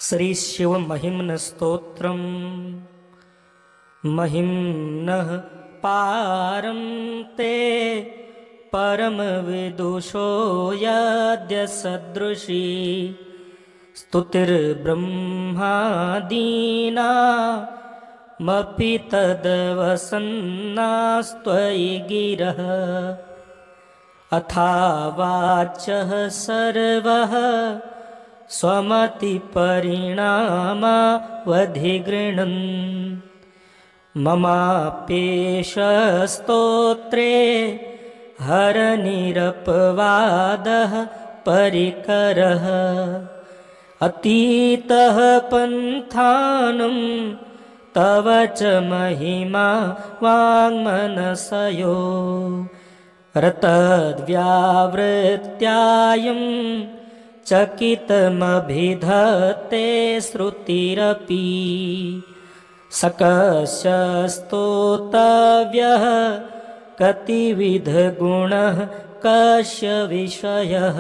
श्रीशिवमहिम्नस्तोत्रम् महिम्नः पारं ते परमविदुषो यद्य सदृशी स्तुतिर्ब्रह्मादीनामपि तद्वसन्नास्त्वयि गिरः अथावाचः सर्वः स्वमतिपरिणामावधिगृह्णन् ममाप्येष स्तोत्रे हरनिरपवादः परिकरः अतीतः पन्थानं तव च महिमा वाङ्मनसयो रतद्व्यावृत्यायं चकितमभिधत्ते श्रुतिरपि सकस्य स्तोतव्यः कतिविधगुणः कस्य विषयः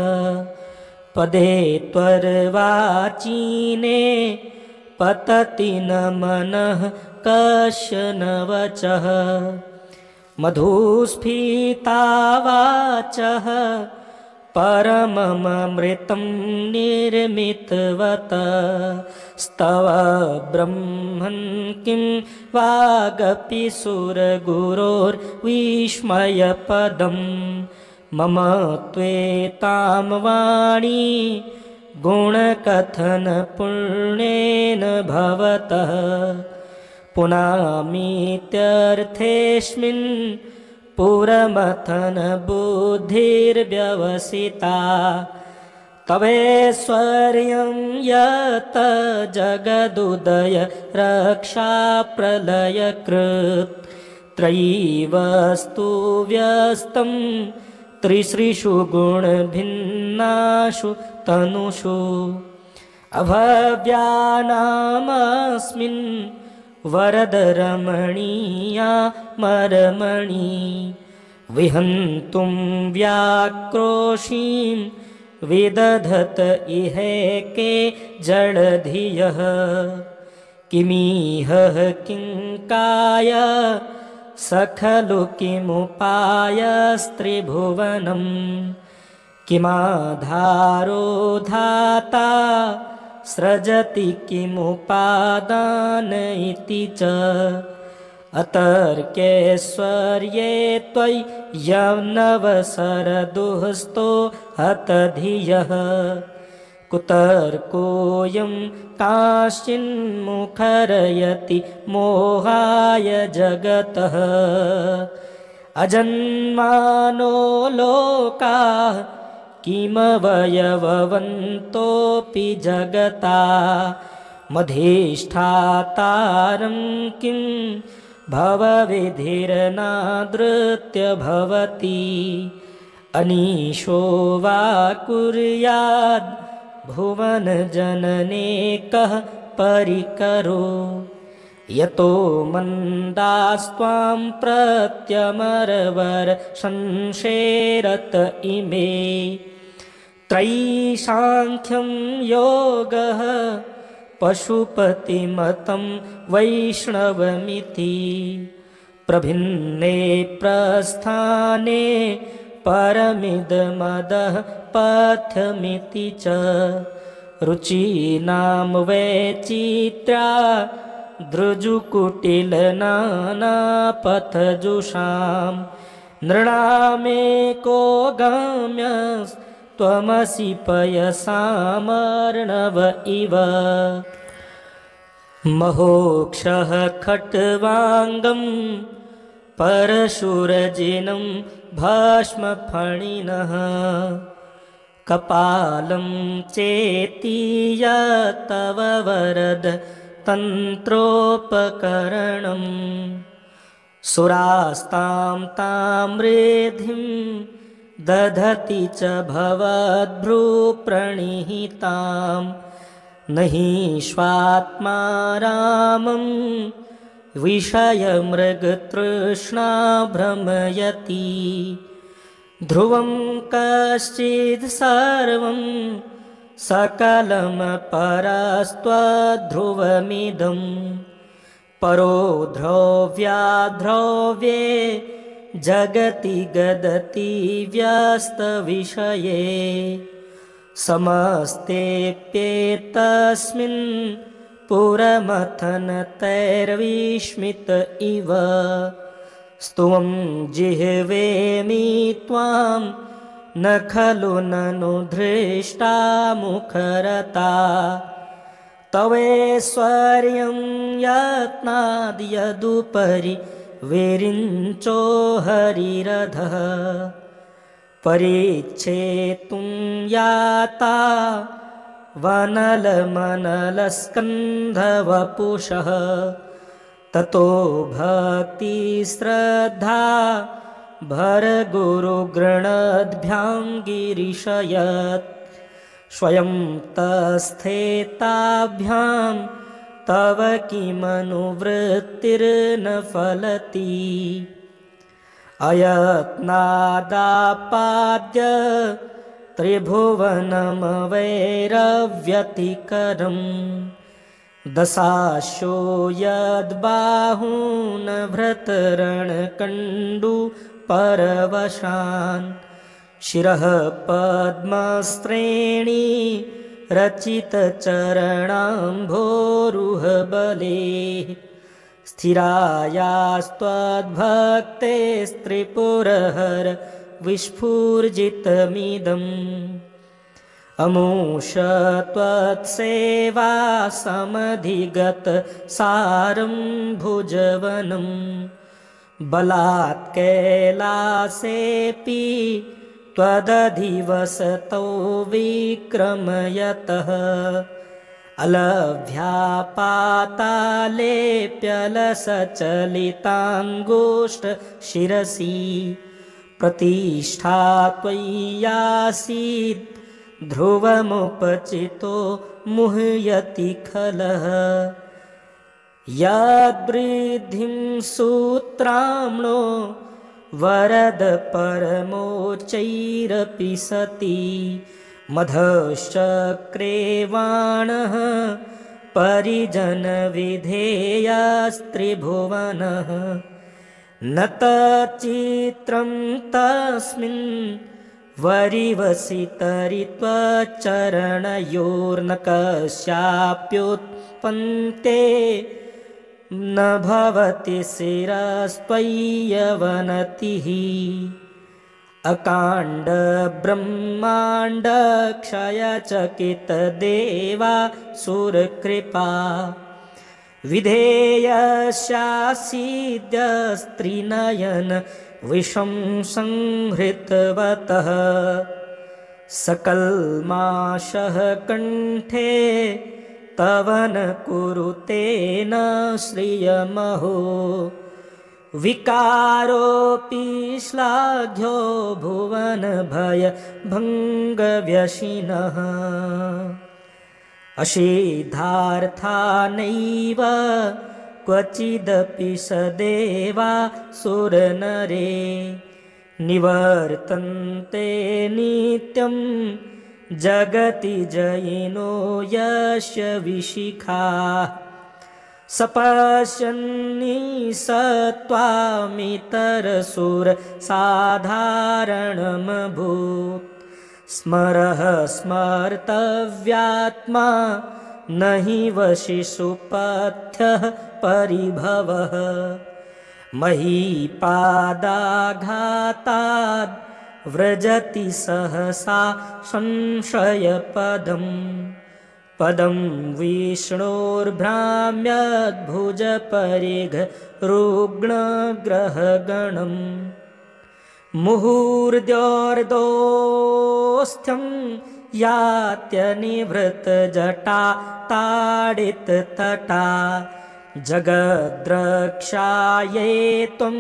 पदे त्वर्वाचीने पतति न मनः कस्य न वचः मधुस्फीता वाचः परममृतं निर्मितवत स्तव ब्रह्मन् किं वागपि सुरगुरोर्विस्मयपदं मम त्वेतां वाणी गुणकथनपुण्येन भवतः पुनामीत्यर्थेऽस्मिन् पुरमथन बुद्धिर्व्यवसिता तवैश्वर्यं यत् जगदुदय रक्षा प्रलयकृत् त्रयीवस्तु व्यस्तं त्रिसृषु गुणभिन्नासु तनुषु अभव्यानामस्मिन् वरदरमणीया मरमणि विहन्तुं व्याक्रोशीं विदधत इहैके जडधियः किमिह किङ्काय स खलु किमुपायस्त्रिभुवनं किमाधारो धाता सृजति किमुपादान इति च अतर्क्यैश्वर्ये त्वयि यवनवसरदुहस्तो हतधियः कुतर्कोऽयं काश्चिन्मुखरयति मोहाय जगतः अजन्मानो लोकाः किमवयववन्तोऽपि जगता मधिष्ठातारं किं भवविधिर्नादृत्य भवति अनीशो वा कुर्याद् भुवनजनने कः परिकरो यतो मन्दास्त्वां प्रत्यमरवर संशेरत इमे त्रयीसाङ्ख्यं योगः पशुपतिमतं वैष्णवमिति प्रभिन्ने प्रस्थाने परमिदमदः पथ्यमिति च रुचीनां वैचित्र्या दृजुकुटिलनानापथजुषां नृणामेको गम्यस्त्वमसि पयसामर्णव इव महोक्षः खट्वाङ्गं परशुरजिनं भस्मफणिनः कपालं चेतीय तव वरद तन्त्रोपकरणं सुरास्तां ताम्रेधिं दधति च भवद्भ्रूप्रणिहितां न हि स्वात्मा रामं विषयमृगतृष्णा भ्रमयति ध्रुवं कश्चित् सर्वं सकलं परस्त्वध्रुवमिदं परो ध्रुव्याध्रुव्ये जगति गदति व्यस्तविषये समस्तेऽप्येतस्मिन् पुरमथनतैर्विस्मित इव स्तुवं जिह्वेमि त्वां न खलु ननु धृष्टा मुखरता तवैश्वर्यं यत्नाद्यदुपरि विरिञ्चो हरिरधः परिच्छेतुं याता वनलमनलस्कन्धवपुषः ततो भक्तिश्रद्धा भरगुरुगृणद्भ्यां गिरिशयत् स्वयं तस्थेताभ्यां तव किमनुवृत्तिर्न फलति अयत्नादापाद्य त्रिभुवनमवैरव्यतिकरम् दशाशो यद्बाहून् भृतरणकण्डु परवशान् शिरः पद्मश्रेणी रचितचरणाम्भोरुहबले स्थिरायास्त्वद्भक्तेस्त्रिपुरहर विस्फुर्जितमिदम् अमूष त्वत्सेवा समधिगत सारं भुजवनं बलात् कैलासेऽपि त्वदधिवसतो विक्रमयतः अलभ्यापातालेऽप्यलसचलिताङ्गुष्ठशिरसि प्रतिष्ठा त्वय्यासीत् ध्रुवमुपचितो मुह्यति खलः यद्वृद्धिं सूत्राम्णो वरद परमोच्चैरपि सति मधश्चक्रेवाणः परिजनविधेयस्त्रिभुवनः न तच्चित्रं तस्मिन् वरिवसितरि त्वच्चरणयोर्न कस्याप्युत्पन्ते न भवति शिरस्त्वय्यवनतिः अकाण्ड ब्रह्माण्ड क्षयचकितदेवा सुरकृपा विधेयस्यासीद्यस्त्रिनयन विषं संहृतवतः सकल्माषः कण्ठे तव न कुरुते न श्रियमहो विकारोऽपि श्लाघ्यो भुवनभयभङ्गव्यशिनः असिद्धार्था नैव क्वचिदपि सदेवा सुरनरे निवर्तन्ते नित्यं जगति जयिनो यस्य विशिखाः सपश्यन्नि सत्त्वामितरसुरसाधारणमभूत् स्मरः स्मर्तव्यात्मा न हि वशिषुपथ्यः परिभवः महीपादाघाताद् व्रजति सहसा संशयपदम् पदं विष्णोर्भ्राम्यद्भुजपरिघरुग्णग्रहगणम् मुहूर्द्योर्दोस्थ्यं यात्यनिवृतजटा ताडिततटा जगद्रक्षायै त्वं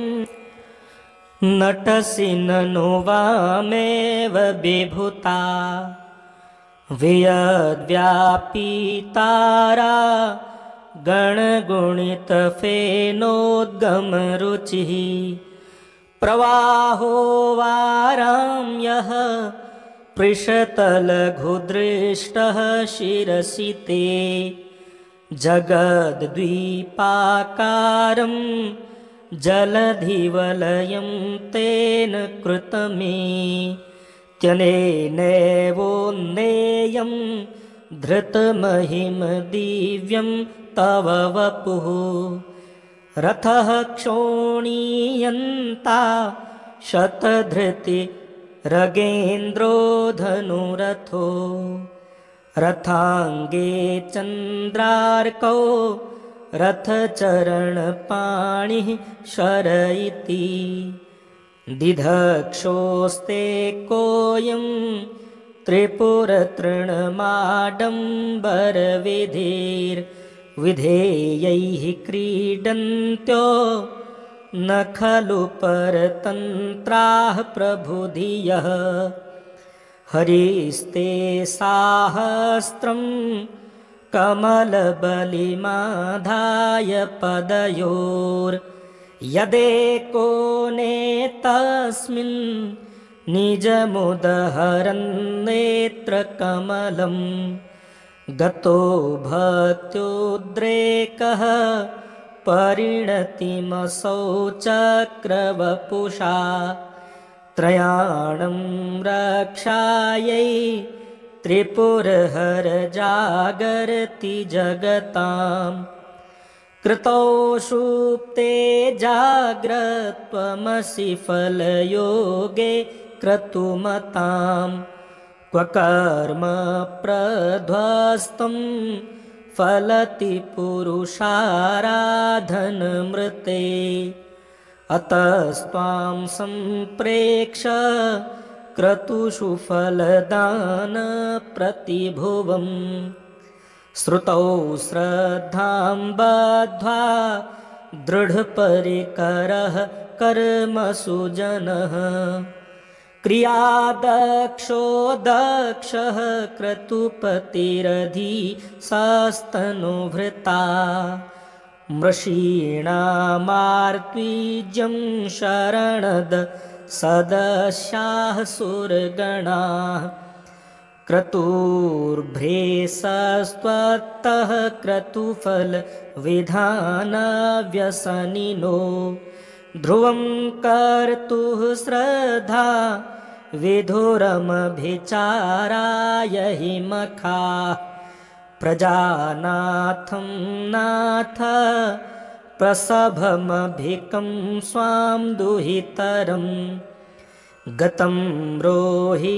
नटसि ननु वामेव विभूता वियद्व्यापितारा गणगुणितफेनोद्गमरुचिः प्रवाहो वारां यः पृषतलघुदृष्टः शिरसि ते जगद्द्वीपाकारं जलधिवलयं तेन कृतमेत्यनेनैवोन्नेयं धृतमहिम दिव्यं तव वपुः रथः क्षोणीयन्ता शतधृति रगेन्द्रो धनुरथो रथाङ्गे चन्द्रार्कौ रथचरणपाणिः शर इति दिधक्षोस्ते कोऽयं त्रिपुरतृणमाडम्बरविधेर्विधेयैः क्रीडन्त्यो न खलु परतन्त्राः प्रभुधियः हरिस्ते साहस्रं कमलबलिमाधाय पदयोर्यदेको नेतस्मिन् निजमुदहरन्नेत्रकमलं गतो भक्त्युद्रेकः परिणतिमसौ चक्रवपुषा त्रयाणं रक्षायै त्रिपुरहरजागर्ति जगतां कृतौ सुप्ते जाग्रत्वमसि फलयोगे क्रतुमतां क्व कर्म प्रध्वस्तं फलति पुरुषाराधनमृते अतस्त्वां सम्प्रेक्ष क्रतुषु फलदानप्रतिभुवं श्रुतौ श्रद्धां बद्ध्वा दृढपरिकरः कर्मसु जनः क्रियादक्षो दक्षः क्रतुपतिरधिसस्तनुभृता मृषीणामार्त्वीज्यं शरणद सदस्याः सुरगणाः क्रतुर्भ्रेसस्त्वत्तः क्रतुफलविधानव्यसनिनो ध्रुवं कर्तुः श्रद्धा विधुरमभिचाराय हि मखाः प्रजानाथं नाथ प्रसभमभिकं स्वां दुहितरं गतं रोहिद्भूतां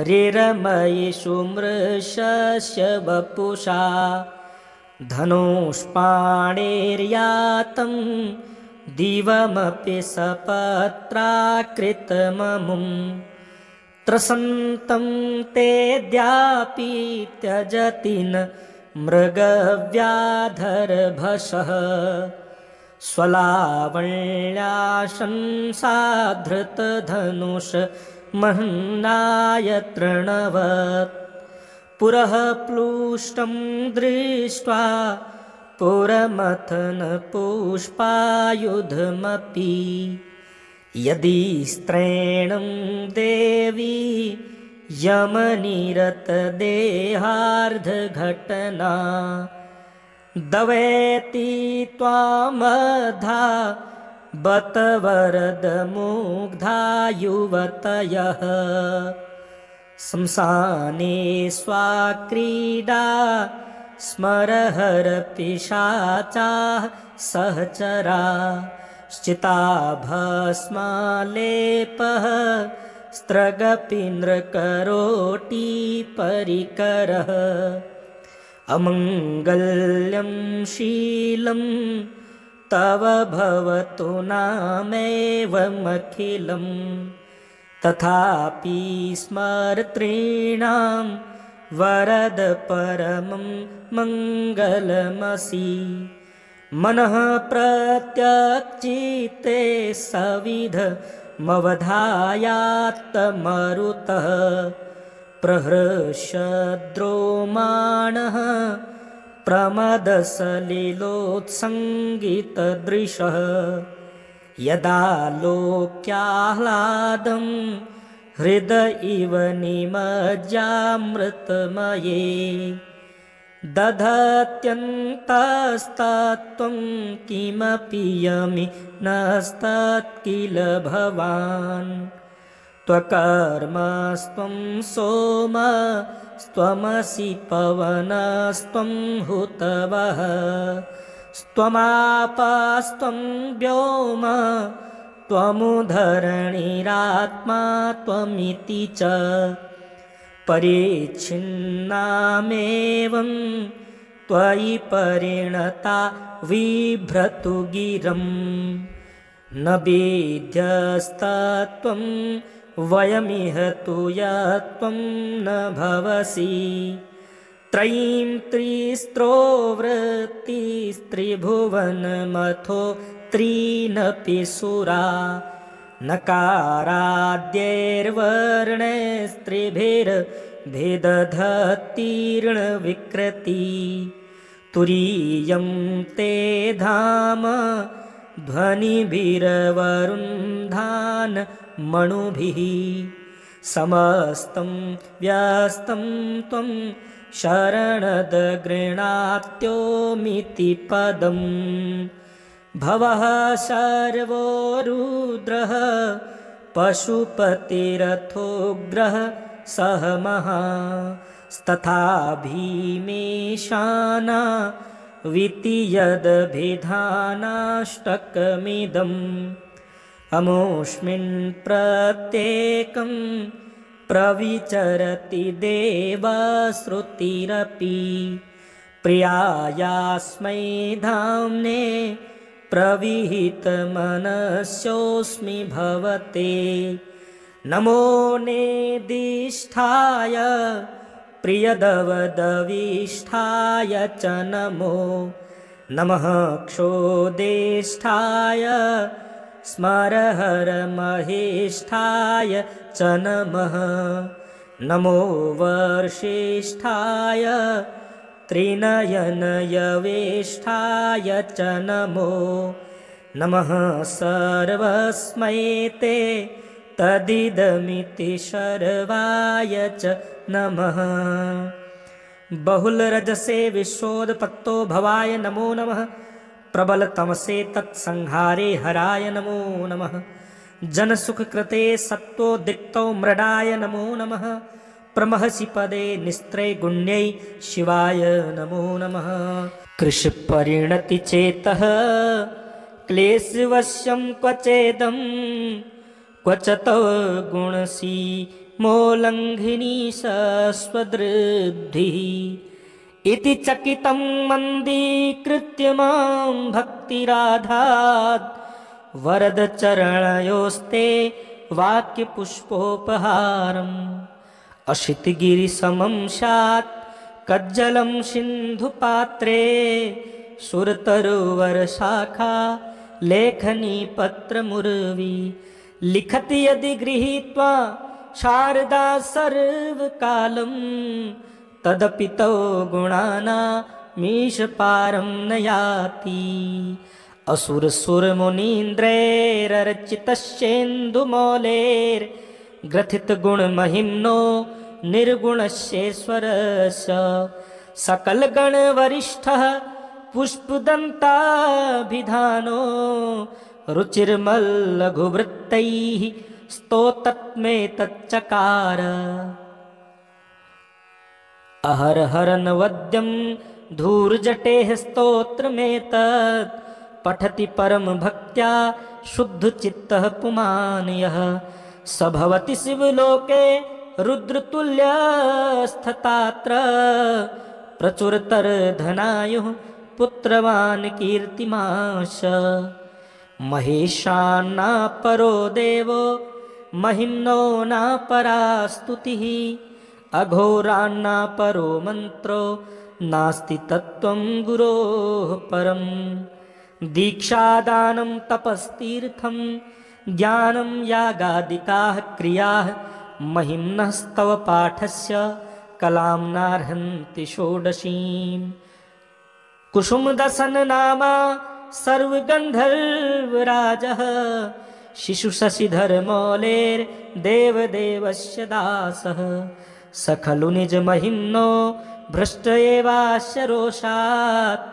रिरमयिषु मृषस्य वपुषा धनुष्पाणेर्यातं दिवमपि सपत्राकृतममुं त्रसन्तं तेऽद्यापि त्यजति न मृगव्याधरभसः स्वलावण्याशंसाधृतधनुष महन्नाय तृणवत् पुरः प्लुष्टं दृष्ट्वा पुरमथन पुष्पायुधमपि यदि स्त्रैणं देवी यमनिरतदेहार्धघटना दवेति त्वामधा बत वरदमुग्धा युवतयः शंसाने स्वाक्रीडा स्मरहरपिशाचाः सहचरा श्चिताभस्मालेपः स्त्रगपीन्द्रकरोटिपरिकरः अमङ्गल्यं शीलं तव भवतु नामेवमखिलं तथापि स्मर्तॄणां वरद परमं मङ्गलमसि मनः प्रत्यक्चित्ते सविधमवधायात्तमरुतः प्रहृष्यद्रोमाणः प्रमदसलिलोत्सङ्गितदृशः यदा लोक्याह्लादं हृद इव निमज्जामृतमये दधत्यन्तस्तात्त्वं किमपि यमिनस्तत् किल भवान् त्वकर्मस्त्वं सोमस्त्वमसि पवनस्त्वं हुतवः त्वमापस्त्वं व्योम त्वमुधरणिरात्मा त्वमिति च परिच्छिन्नामेवं त्वयि परिणता बिभ्रतु गिरं न वेद्यस्तत्त्वं वयमिह तु यत्त्वं न भवसि त्रयीं त्रिस्त्रो वृत्तिस्त्रिभुवनमथो त्रीनपि सुरा नकाराद्यैर्वर्णैस्त्रिभिर्भेदधत्तीर्णविकृति तुरीयं ते धाम ध्वनिभिरवरुन्धान मणुभिः समस्तं व्यस्तं त्वं शरणद गृह्णात्योमिति पदम् भवः सर्वो रुद्रः पशुपतिरथोग्रः सह महास्तथा भीमेशाना विति यदभिधानाष्टकमिदम् अमुष्मिन् प्रत्येकं प्रविचरति देवश्रुतिरपि प्रियायास्मै धाम्ने प्रविहितमनस्योऽस्मि भवते नमो नेदिष्ठाय प्रियदवदविष्ठाय च नमो नमः क्षोदेष्ठाय स्मरहरमहेष्ठाय च नमः नमो वर्षिष्ठाय त्रिनयनयवेष्ठाय च नमो नमः सर्वस्मै ते तदिदमिति शर्वाय च नमः बहुलरजसे विश्वोदपत्तो भवाय नमो नमः प्रबलतमसे तत्संहारे हराय नमो नमः जनसुखकृते सत्त्वोद्रिक्तौ मृडाय नमो नमः प्रमहसि पदे निस्त्रैगुण्यै शिवाय नमो नमः कृषिपरिणतिचेतः क्लेशवश्यं क्वचेदं क्व च तव गुणसीमोल्लङ्घिनी स्वदृद्धिः इति चकितं मन्दीकृत्य मां भक्तिराधात् वरदचरणयोस्ते वाक्यपुष्पोपहारम् अशितगिरिसमं स्यात् कज्जलं सिन्धुपात्रे सुरतरुवरशाखा लेखनी पत्रमुर्वी लिखति यदि गृहीत्वा शारदा सर्वकालं तदपि तौ गुणानामीशपारं न याति असुरसुरमुनीन्द्रैरर्चितश्चेन्दुमौलेर्ग्रथितगुणमहिम्नो निर्गुणस्येश्वरस्य सकलगणवरिष्ठः पुष्पदन्ताभिधानो रुचिर्मल्लघुवृत्तैः स्तोतत्मेतच्चकार अहरहरनवद्यं धूर्जटेः स्तोत्रमेतत् पठति परमभक्त्या शुद्धचित्तः पुमान् यः स भवति शिवलोके रुद्रतुल्यस्तथात्र प्रचुरतरधनायुः पुत्रवान् कीर्तिमाश महेशान्नापरो देवो महिम्नो नापरा स्तुतिः अघोरान्नापरो मन्त्रो नास्ति तत्त्वं गुरोः परम् दीक्षादानं तपस्तीर्थं ज्ञानं यागादिकाः क्रियाः महिम्नस्तव पाठस्य कलां नार्हन्ति षोडशीम् कुसुमदसन नामा सर्वगन्धर्वराजः शिशुशशिधरमौलेर्देवदेवस्य दासः स खलु निजमहिम्नो भ्रष्ट एवास्य रोषात्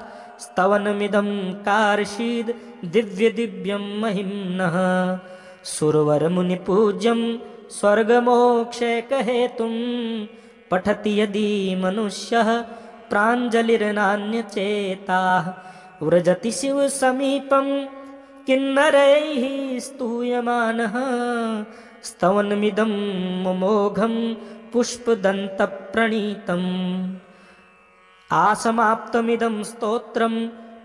स्तवनमिदं कार्षीद् दिव्यदिव्यं महिम्नः सुरवरमुनिपूज्यं स्वर्गमोक्षैकहेतुं पठति यदि मनुष्यः प्राञ्जलिर्नान्यचेताः व्रजति शिवसमीपं किन्नरैः स्तूयमानः स्तवनमिदं मुमोघं पुष्पदन्तप्रणीतम् आसमाप्तमिदं स्तोत्रं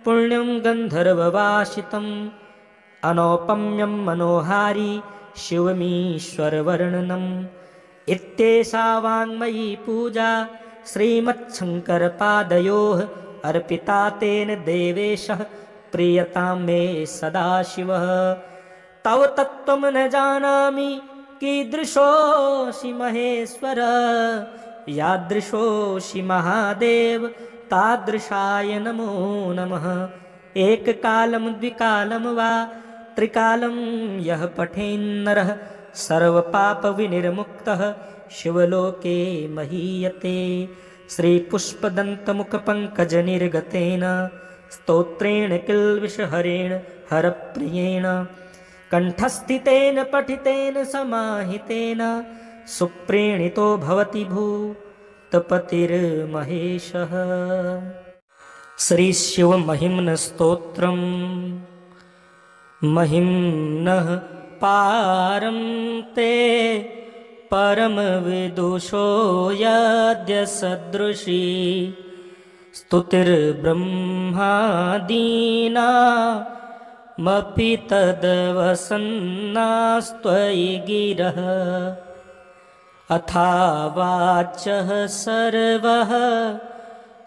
पुण्यं गन्धर्ववासितम् अनौपम्यं मनोहारी शिवमीश्वरवर्णनम् इत्येषा वाङ्मयी पूजा श्रीमच्छङ्करपादयोः अर्पिता तेन देवेशः प्रीयतां मे सदाशिवः तव तत्त्वं न जानामि कीदृशोऽसि महेश्वर यादृशोऽसि महादेव तादृशाय नमो नमः एककालं द्विकालं वा त्रिकालं यः पठेन्नरः सर्वपापविनिर्मुक्तः शिवलोके महीयते श्रीपुष्पदन्तमुखपङ्कजनिर्गतेन स्तोत्रेण किल्बिषहरेण हरप्रियेण कण्ठस्थितेन पठितेन समाहितेन सुप्रीणितो भवति भूतपतिर्महेशः। श्रीशिवमहिम्नस्तोत्रम् महिम्नः पारं ते परमविदुषो यद्य सदृशी स्तुतिर्ब्रह्मादीनामपि तद्वसन्नास्त्वयि गिरः अथावाचः सर्वः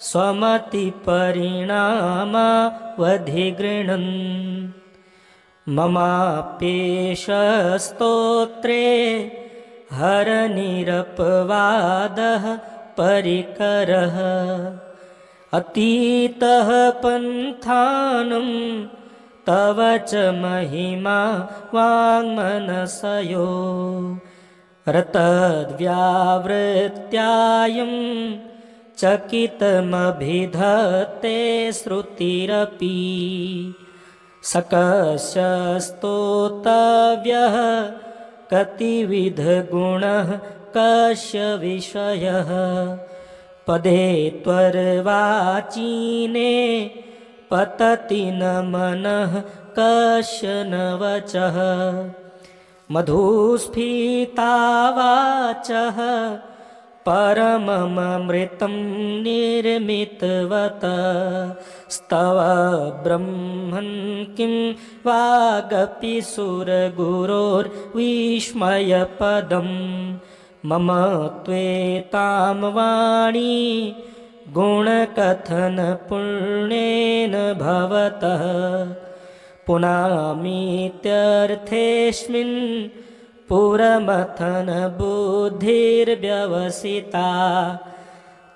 स्वमतिपरिणामावधिगृह्णन् ममाप्येष स्तोत्रे हरनिरपवादः परिकरः अतीतः पन्थानं तव च महिमा वाङ्मनसयो रतद्व्यावृत्यायं चकितमभिधत्ते श्रुतिरपि सकस्य स्तोतव्यः कतिविधगुणः कस्य विषयः पदे त्वर्वाचीने पतति न मनः कस्य न वचः मधुस्फीता वाचः परममृतं निर्मितवत स्तव ब्रह्मन् किं वागपि सुरगुरोर्विस्मयपदं मम त्वेतां वाणी गुणकथनपुण्येन भवतः पुनामीत्यर्थेऽस्मिन् पुरमथन बुद्धिर्व्यवसिता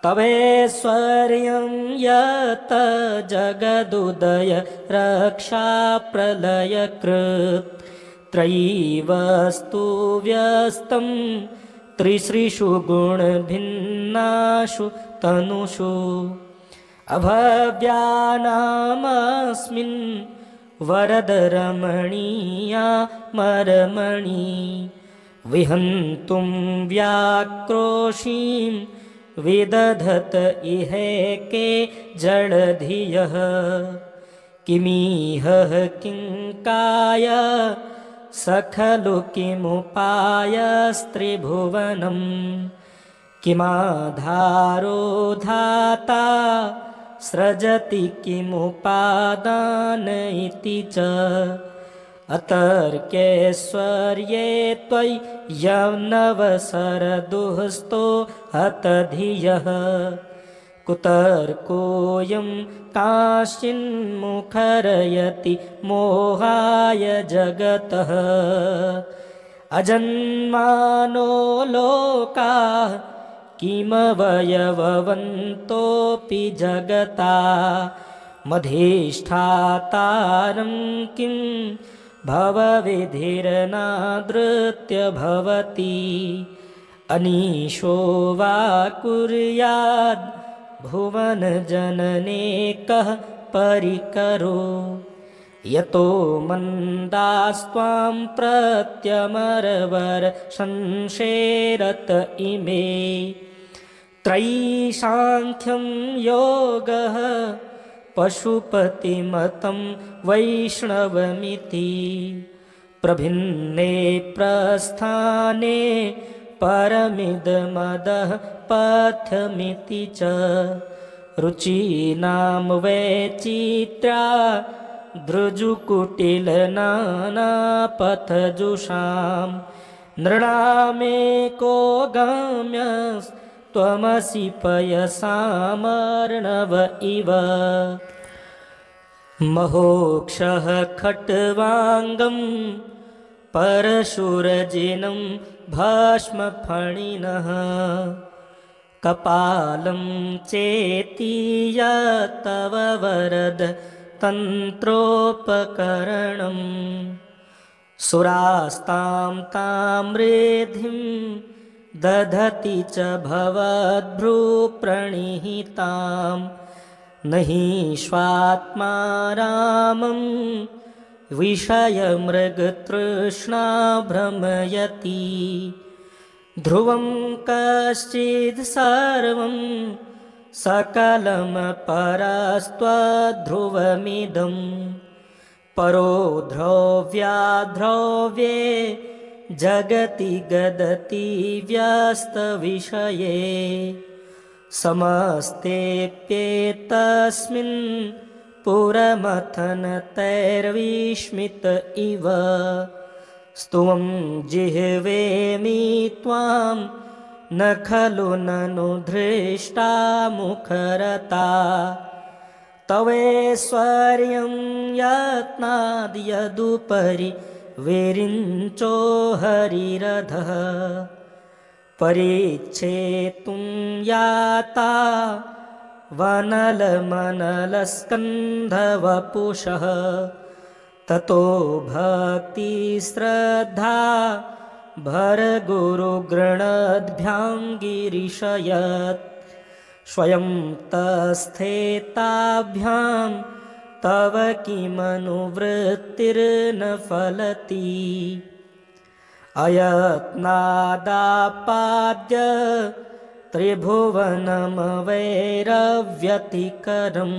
तवैश्वर्यं यत् जगदुदय रक्षा प्रलयकृत् त्रयीवस्तु व्यस्तं त्रिसृषु गुणभिन्नासु तनुषु अभव्यानामस्मिन् वरदरमणीया मरमणि विहन्तुं व्याक्रोशीं विदधत इहैके जडधियः किमिह किङ्काय स खलु किमुपायस्त्रिभुवनं किमाधारो धाता सृजति किमुपादान इति च अतर्क्यैश्वर्ये त्वयि यवनवसरदुःस्थो हतधियः कुतर्कोऽयं काश्चिन्मुखरयति मोहाय जगतः अजन्मानो लोकाः किमवयववन्तोऽपि जगता मधेष्ठातारं किं भवविधिर्नादृत्य भवति अनीशो वा कुर्याद् भुवनजनने कः परिकरो यतो मन्दास्त्वां प्रत्यमरवर्षंशेरत इमे त्रयीसाङ्ख्यं योगः पशुपतिमतं वैष्णवमिति प्रभिन्ने प्रस्थाने परमिदमदः पथ्यमिति च रुचीनां वैचित्र्या दृजुकुटिलनानापथजुषां नृणामेको गम्यस्त्वमसि पयसामर्णव इव महोक्षः खट्वाङ्गं परशुरजिनं भस्मफणिनः कपालं चेतीय तव वरद तन्त्रोपकरणं सुरास्तां ताम्रेधिं दधति च भवद्भ्रूप्रणिहितां नहि स्वात्मा रामं विषयमृगतृष्णा भ्रमयति ध्रुवं कश्चिद् सर्वं सकलं परस्त्वध्रुवमिदं परो ध्रुव्याध्रुव्ये जगति गदति व्यस्तविषये समस्तेऽप्येतस्मिन् पुरमथनतैर्विस्मित इव स्तुवं जिह्वेमि त्वां न खलु ननु धृष्टा मुखरता तवैश्वर्यं यत्नाद् यदुपरि विरिञ्चो हरिरधः परीक्षेतुं याता वनलमनलस्कन्धवपुषः ततो भक्तिश्रद्धा भरगुरुगृणद्भ्यां गिरिशयत् स्वयं तस्थेताभ्यां तव किमनुवृत्तिर्न फलति अयत्नादापाद्य त्रिभुवनमवैरव्यतिकरम्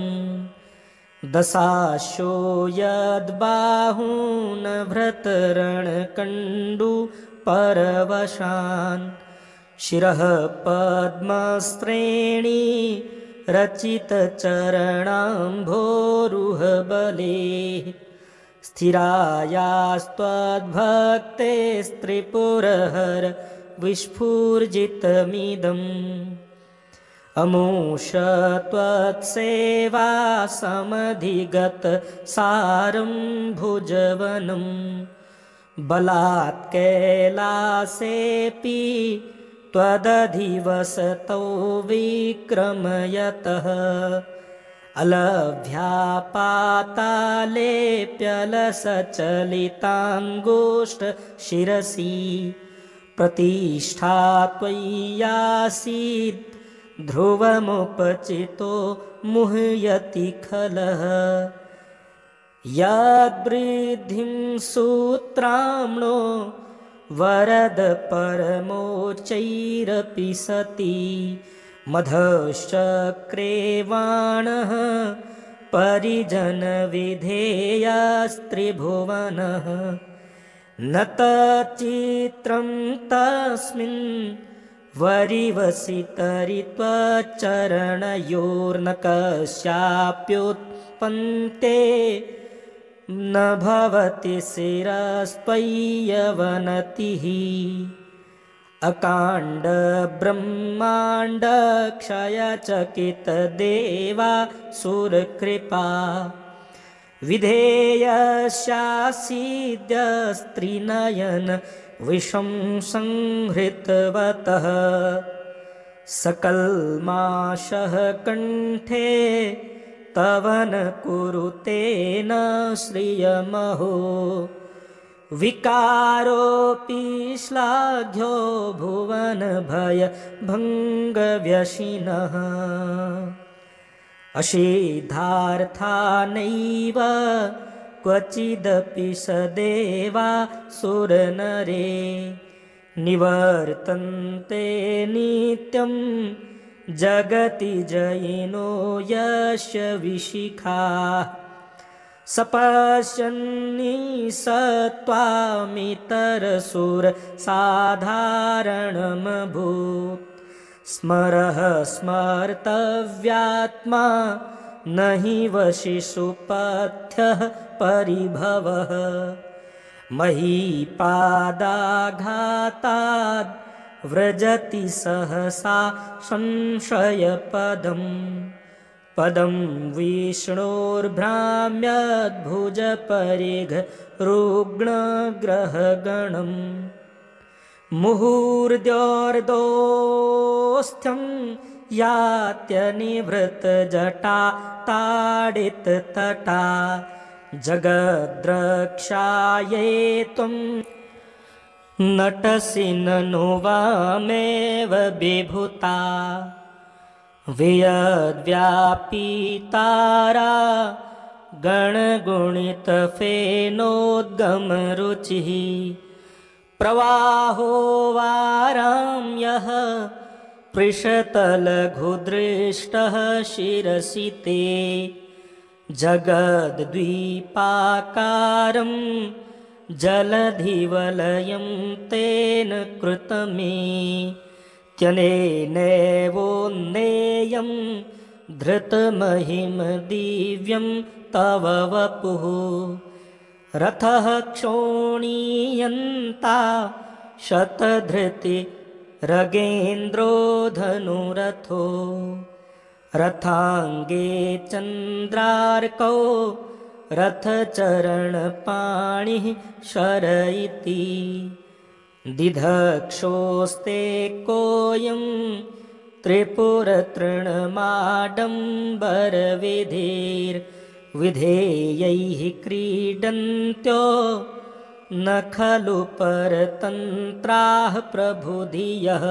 दशाशो यद्बाहून् भृतरणकण्डु परवशान् शिरः पद्मश्रेणी रचितचरणाम्भोरुहबले स्थिरायास्त्वद्भक्तेस्त्रिपुरहर विस्फूर्जितमिदम् अमूष त्वत्सेवा समधिगत सारं भुजवनं बलात् कैलासेऽपि त्वदधिवसतो विक्रमयतः अलभ्यापातालेऽप्यलसचलिताङ्गुष्ठशिरसि प्रतिष्ठा त्वय्यासीत् ध्रुवमुपचितो मुह्यति खलः यद्वृद्धिं सूत्राम्नो वरद परमोच्चैरपि सति मधश्चक्रेवाणः परिजनविधेयस्त्रिभुवनः न तच्चित्रं तस्मिन् वरिवसितरि त्वच्चरणयोर्न कस्याप्युत्पन्ते न भवति शिरस्त्वय्यवनतिः अकाण्ड ब्रह्माण्ड क्षयचकितदेवा सुरकृपा विधेयस्यासीद्यस्त्रिनयन विषं संहृतवतः सकल्माषः कण्ठे तव न कुरुते न श्रियमहो विकारोऽपि श्लाघ्यो भुवनभयभङ्गव्यशिनः असिद्धार्थानैव क्वचिदपि सदेवासुरनरे निवर्तन्ते नित्यं जगति जयिनो यस्य विशिखाः सपश्यन्नि सत्त्वामितरसुरसाधारणमभूत् स्मरः स्मर्तव्यात्मा न हि वशिषुपथ्यः परिभवः महीपादाघाताद् व्रजति सहसा संशयपदम् पदं विष्णोर्भ्राम्यद्भुजपरिघरुग्णग्रहगणम् मुहूर्द्योर्दोस्थ्यं यात्यनिवृतजटा ताडिततटा जगद्रक्षायै त्वं नटसि ननु वामेव विभूता वियद्व्यापीतारा गणगुणितफेनोद्गमरुचिः प्रवाहो वाराम्यः पृषतलघुदृष्टः शिरसि ते जगद्द्वीपाकारं जलधिवलयं तेन कृतमे त्यनेनैवोन्नेयं धृतमहिमदिव्यं तव वपुः रथः क्षोणीयन्ता शतधृति रगेन्द्रो धनुरथो रथाङ्गे चन्द्रार्कौ रथचरणपाणिः शर इति दिधक्षोस्ते कोऽयं त्रिपुरतृणमाडम्बरविधेर्विधेयैः क्रीडन्त्यो न खलु परतन्त्राः प्रभुधियः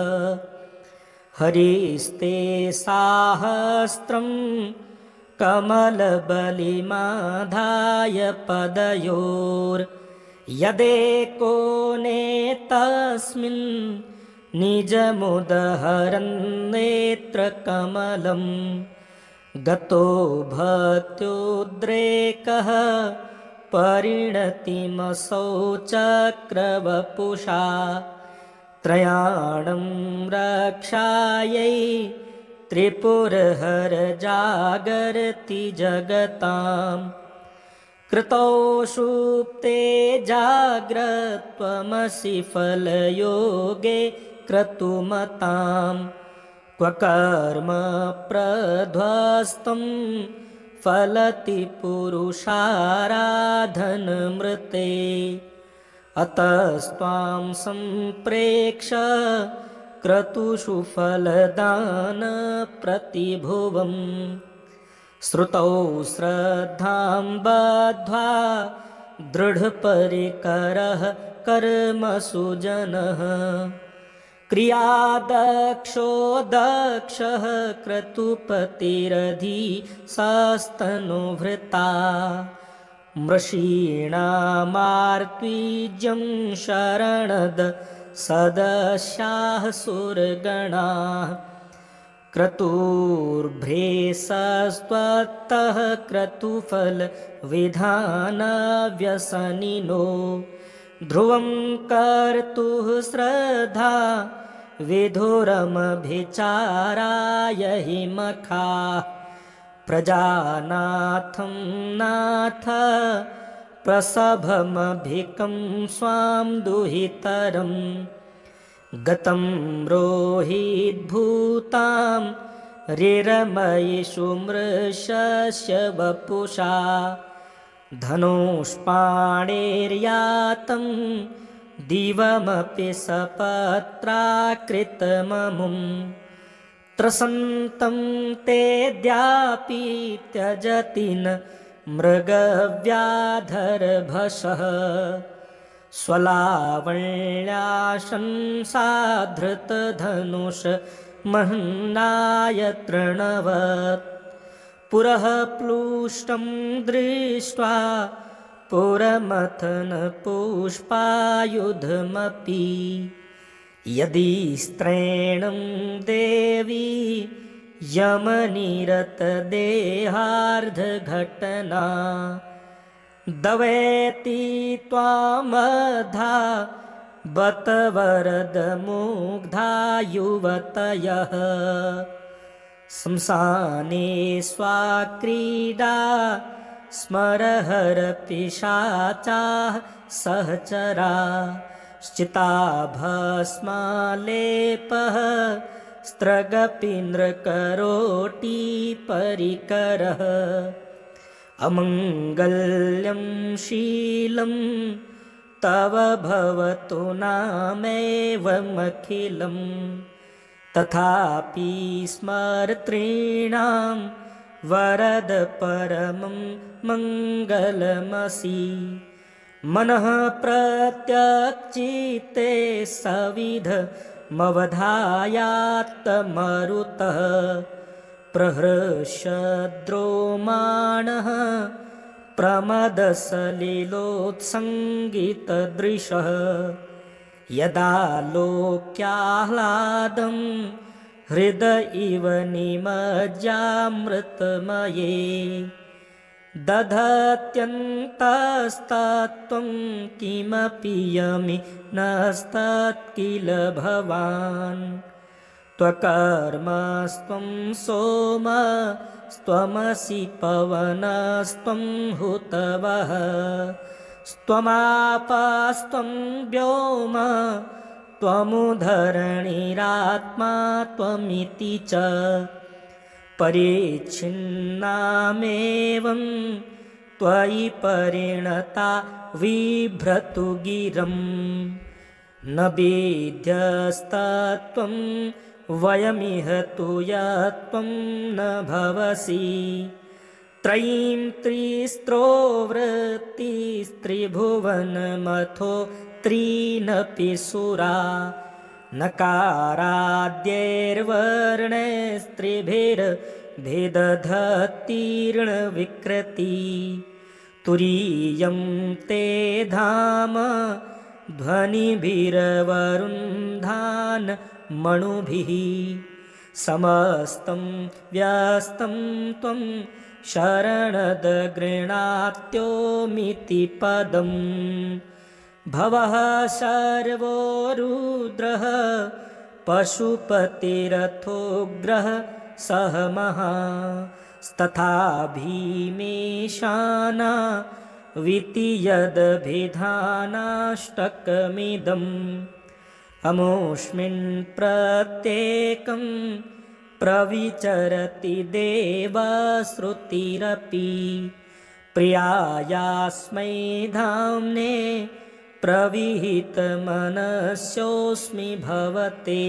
हरिस्ते साहस्रं कमलबलिमाधाय पदयोर्यदेको नेतस्मिन् निजमुदहरन्नेत्रकमलं गतो भक्त्युद्रेकः परिणतिमसौ चक्रवपुषा त्रयाणं रक्षायै त्रिपुरहरजागर्ति जगतां कृतौ सुप्ते जाग्रत्वमसि फलयोगे क्रतुमतां क्व कर्म प्रध्वस्तं फलति पुरुषाराधनमृते अतस्त्वां सम्प्रेक्ष क्रतुषु फलदानप्रतिभुवम् श्रुतौ श्रद्धां बद्ध्वा दृढपरिकरः कर्मसु जनः क्रियादक्षो दक्षः क्रतुपतिरधीशस्तनुभृता मृषीणामार्त्वीज्यं शरणद सदस्याः सुरगणाः क्रतुर्भ्रेसस्त्वत्तः क्रतुफलविधानव्यसनिनो ध्रुवं कर्तुः श्रद्धा विधुरमभिचाराय हि मखाः प्रजानाथं नाथ प्रसभमभिकं स्वां दुहितरं गतं रोहिद्भूतां रिरमयिषु मृषस्य वपुषा धनुष्पाणेर्यातं दिवमपि सपत्राकृतममुं त्रसन्तं तेऽद्यापि त्यजति न मृगव्याधरभसः स्वलावण्या शंसाधृतधनुष महन्नाय तृणवत् पुरः प्लुष्टं दृष्ट्वा पुरमथन पुष्पायुधमपि यदि स्त्रैणं देवी यमनिरतदेहार्धघटना दवेति त्वामधा बत वरदमुग्धा युवतयः शंसाने स्वाक्रीडा स्मरहरपिशाचाः सहचरा श्चिताभस्मालेपः स्त्रगपीन्द्रकरोटिपरिकरः अमङ्गल्यं शीलं तव भवतु नामेवमखिलं तथापि स्मर्तॄणां वरद परमं मङ्गलमसि मनः प्रत्यक्षिते सविधमवधायात्तमरुतः प्रहृष्यद्रोमाणः प्रमदसलिलोत्सङ्गितदृशः यदा लोक्याह्लादं हृदय इव निमज्जामृतमये दधत्यन्तस्तत्त्वं किमपि यमिनस्तत्किल भवान् त्वकर्मस्त्वं सोमस्त्वमसि पवनस्त्वं हुतवः स्त्वमापस्त्वं व्योम त्वमुधरणिरात्मा त्वमिति च परिच्छिन्नामेवं त्वयि परिणता बिभ्रतु गिरं न वेद्यस्तत्त्वं वयमिह तु यत्त्वं न भवसि त्रयीं त्रिस्त्रो वृत्तिस्त्रिभुवनमथो त्रीनपि सुरा नकाराद्यैर्वर्णैस्त्रिभिर्भेदधत्तीर्णविकृति तुरीयं ते धाम ध्वनिभिरवरुन्धानमणुभिः समस्तं व्यस्तं त्वं शरणदगृणात्योमिति पदम् भवः सर्वो रुद्रः पशुपतिरथोग्रः सह महास्तथा भीमेशाना वितीयदभिधानाष्टकमिदम् अमुष्मिन् प्रत्येकं प्रविचरति देवश्रुतिरपि प्रियायास्मै धाम्ने प्रविहितमनस्योऽस्मि भवते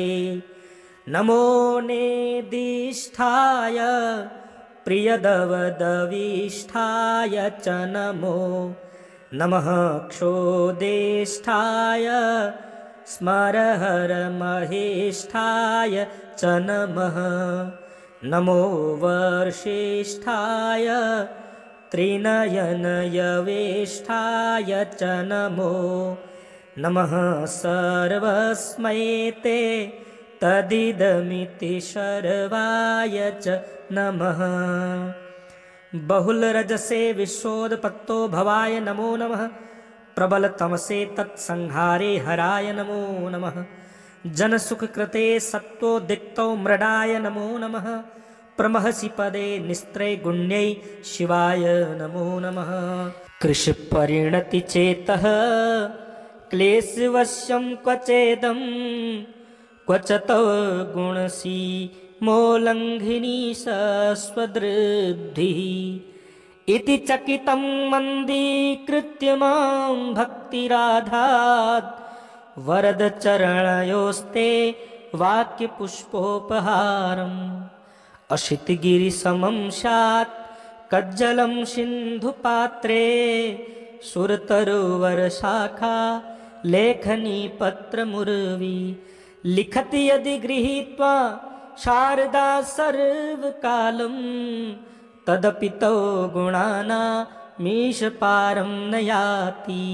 नमो नेदिष्ठाय प्रियदवदविष्ठाय च नमो नमः क्षोदेष्ठाय स्मरहरमहेष्ठाय च नमः नमो वर्षेष्ठाय त्रिनयनयवेष्ठाय च नमो नमः सर्वस्मै ते तदिदमिति शर्वाय च नमः बहुलरजसे विश्वोदपत्तो भवाय नमो नमः प्रबलतमसे तत्संहारे हराय नमो नमः जनसुखकृते सत्त्वोद्दिक्तौ मृडाय नमो नमः प्रमहसि पदे निस्त्रैगुण्यै शिवाय नमो नमः कृषिपरिणतिचेतः क्लेशवश्यं क्वचेदं क्वचतो गुणसीमोल्लङ्घिनी स्वदृद्धिः इति चकितं मन्दीकृत्य मां भक्तिराधात् वरदचरणयोस्ते वाक्यपुष्पोपहारम् अशितगिरिसमं स्यात् कज्जलं सिन्धुपात्रे सुरतरुवरशाखा लेखनी पत्रमुर्वी लिखति यदि गृहीत्वा शारदा सर्वकालं तदपि तौ गुणानामीशपारं न याति।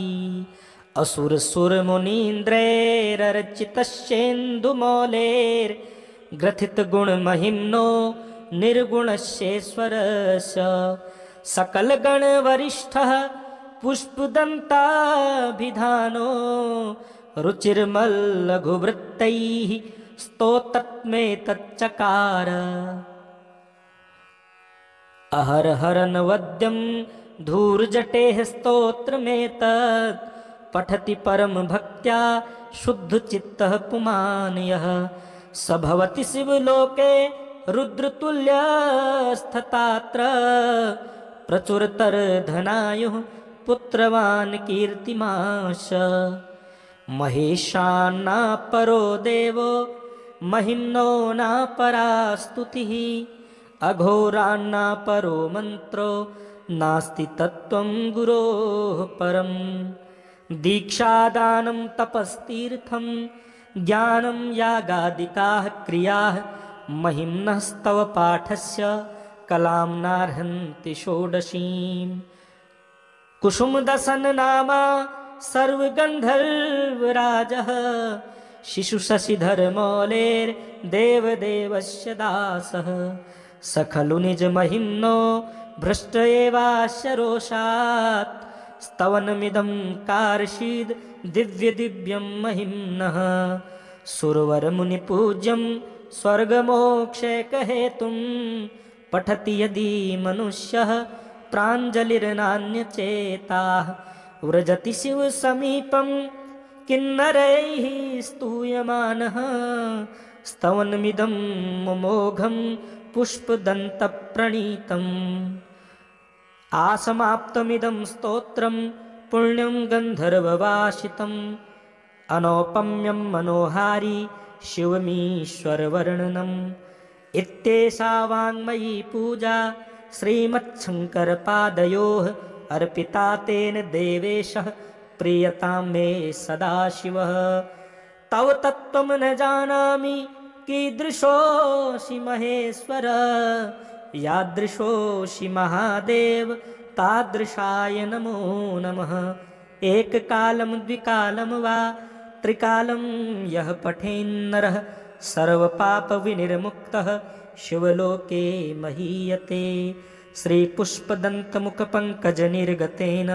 असुरसुरमुनीन्द्रैरर्चितश्चेन्दुमौलेर्ग्रथितगुणमहिम्नो निर्गुणस्येश्वरस्य सकलगणवरिष्ठः पुष्पदन्ताभिधानो रुचिर्मल्लघुवृत्तैः स्तोत्रमेतच्चकार। अहरहरनवद्यं धूर्जटेः स्तोत्रमेतत् पठति परमभक्त्या शुद्धचित्तः पुमान् यः स भवति शिवलोके रुद्रतुल्यस्तथात्र प्रचुरतरधनायुः पुत्रवान् कीर्तिमाश। महेशान्नापरो देवो महिम्नो नापरा स्तुतिः अघोरान्नापरो मन्त्रो नास्ति तत्त्वं गुरोः परम्। दीक्षादानं तपस्तीर्थं ज्ञानं यागादिकाः क्रियाः महिम्नस्तव पाठस्य कलां नार्हन्ति षोडशीम्। कुसुमदसन नामा सर्वगन्धर्वराजः शिशुशशिधरमौलेर्देवदेवस्य दासः स खलु निजमहिम्नो भ्रष्ट एवास्य रोषात् स्तवनमिदं कार्षीद् दिव्यदिव्यं महिम्नः। सुरवरमुनिपूज्यं स्वर्गमोक्षैकहेतुं पठति यदि मनुष्यः प्राञ्जलिर्नान्यचेताः व्रजति शिवसमीपं किन्नरैः स्तूयमानः स्तवनमिदं मोघं पुष्पदन्तप्रणीतम्। आसमाप्तमिदं स्तोत्रं पुण्यं गन्धर्ववासितम् अनौपम्यं मनोहारी शिवमीश्वरवर्णनम्। इत्येषा वाङ्मयी पूजा श्रीमच्छङ्करपादयोः अर्पिता तेन देवेशः प्रीयतां मे सदाशिवः। तव तत्त्वं न जानामि कीदृशोऽसि महेश्वर यादृशोऽसि महादेव तादृशाय नमो नमः। एककालं द्विकालं वा त्रिकालं यः पठेन्नरः सर्वपापविनिर्मुक्तः शिवलोके महीयते। श्रीपुष्पदन्तमुखपङ्कजनिर्गतेन